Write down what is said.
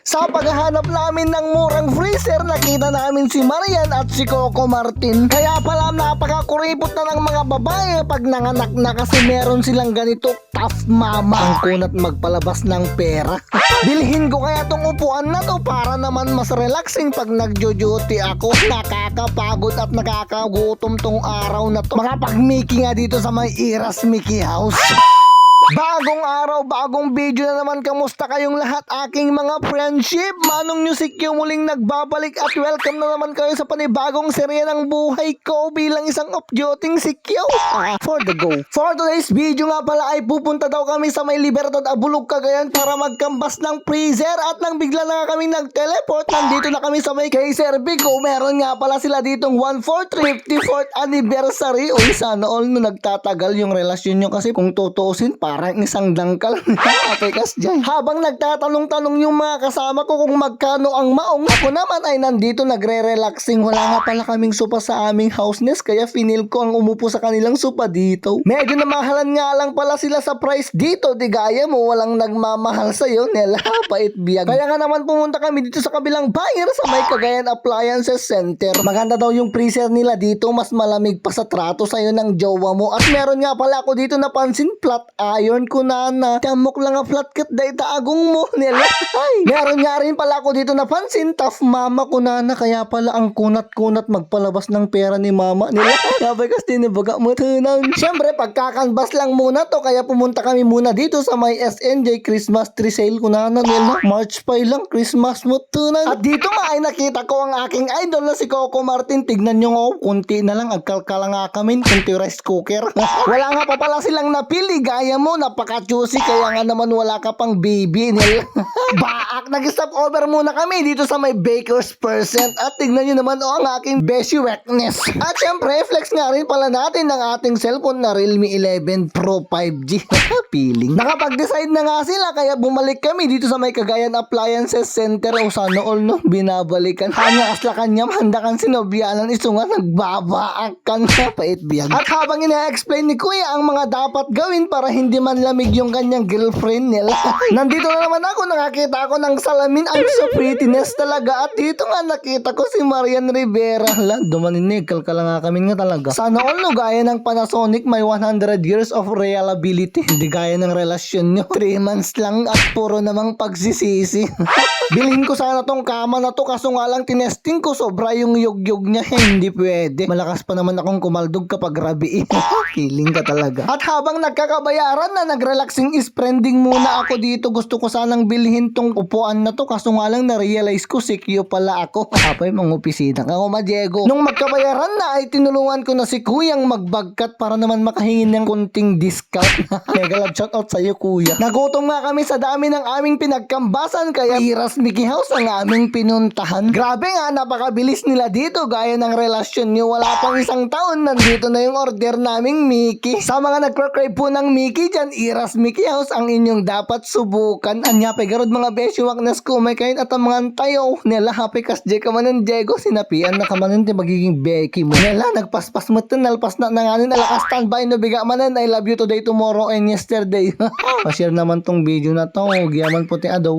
Sa paghahanap namin ng murang freezer, nakita namin si Marian at si Coco Martin. Kaya pala napakakuripot na ng mga babae pag nanganak na kasi meron silang ganito tough mama. Ang kunat magpalabas ng pera. Bilhin ko kaya tong upuan na to para naman mas relaxing pag nagjo-duty ako. Nakakapagod at nakakagutom tong araw na to. Makapag-Mickey nga dito sa may Iras Mickey House. Bagong araw, bagong video na naman. Kamusta kayong lahat aking mga friendship? Manong Music yung muling nagbabalik at welcome na naman kayo sa panibagong serye ng buhay ko bilang isang off-duty si Q. For the go. For today's video nga pala ay pupunta daw kami sa may Libertad, Abulog, Cagayan para magkambas ng freezer at nang bigla na nga kami nag-teleport. Nandito na kami sa may Kaiser Bigo. Meron nga pala sila ditong 1/4 54th anniversary. Uy, sana all no nagtatagal yung relasyon nyo kasi kung tutuusin parang isang dangkal. Apekas dyan. Habang nagtatanong-tanong yung mga kasama ko kung magkano ang maong, ako naman ay nandito nagre-relaxing. Wala nga pala kaming sopa sa aming house nest kaya finil ko ang umupo sa kanilang sopa dito. Medyo namahalan nga lang pala sila sa price dito. Di gaya mo, walang nagmamahal sa'yo. Nela, pait biyag. Kaya nga naman pumunta kami dito sa kabilang buyer sa may Cagayan Appliances Center. Maganda daw yung freezer nila dito. Mas malamig pa sa trato sa'yo ng jowa mo. At meron nga pala ako dito napansin flat iron ko na kamok lang ang flat cut day taagong mo nila. Ay, meron nga rin pala ako dito napansin tough mama ko na kaya pala ang kunat-kunat magpalabas ng pera ni mama nila. Sabay kasi tinibaga mo tunan. Siyempre pagkakanbas lang muna to kaya pumunta kami muna dito sa may SNJ Christmas tree sale ko na nila. March pa lang Christmas mo tunan. At dito nga ay nakita ko ang aking idol na si Coco Martin. Tignan nyo nga, kunti na lang agkalkala nga kami, kunti rice cooker. Wala nga pa pala silang napili gaya mo, napaka-juicy kaya nga naman wala ka pang baby nila. Baak, nag-stop over muna kami dito sa may Baker's Percent at tignan nyo naman ang aking beshi wetness. At syempre, flex nga rin pala natin ng ating cellphone na Realme 11 Pro 5G. Feeling. Nakapag-decide na nga sila kaya bumalik kami dito sa may Cagayan Appliances Center. O sana all no, binabalikan. Kanya asla kanya, handakan sinobyanan iso nga nagbabaakan na pait biyag. At habang ina-explain ni Kuya ang mga dapat gawin para hindi man lamig yung kanyang girlfriend nila. Nandito na naman ako, nakakita ako ng salamin. Ang so prettiness talaga. At dito nga nakita ko si Marian Rivera. Hala, dumaninig, kalkala nga kami nga talaga. Sana all no, gaya ng Panasonic may 100 years of reliability. Hindi gaya ng relasyon nyo. 3 months lang at puro namang pagsisisi. Bilhin ko sana tong kama na to kaso nga lang tinesting ko sobra yung yug-yug niya. Hindi pwede. Malakas pa naman akong kumaldog kapag rabi. Kiling ka talaga. At habang nagkakabayaran na nag-relaxing spending muna ako dito, gusto ko sanang bilhin tong upuan na to kaso nga lang na-realize ko sikyo pala ako. Apay mga opisina ka ko Diego. Nung magkabayaran na ay tinulungan ko na si Kuyang magbagkat para naman makahingin ng kunting discount. Mega love shout out sa'yo Kuya. Nagutom nga kami sa dami ng aming pinagkambasan kaya Iras Mickey House ang aming pinuntahan. Grabe nga, napakabilis nila dito gaya ng relasyon nyo. Wala pang isang taon, nandito na yung order naming Mickey. Sa mga nagpa-crave po ng Mickey dyan, Iras Mickey House ang inyong dapat subukan. Anya pegarod mga beshi waknas ko may kain at ang mga tayo nila happy kas J kamanan Diego sinapian na kamanan ti magiging Becky mo nila nagpaspas mo tin nalpas na nanganin alakas standby no biga manan I love you today tomorrow and yesterday. Pa-share naman tong video na to giyaman puti adaw.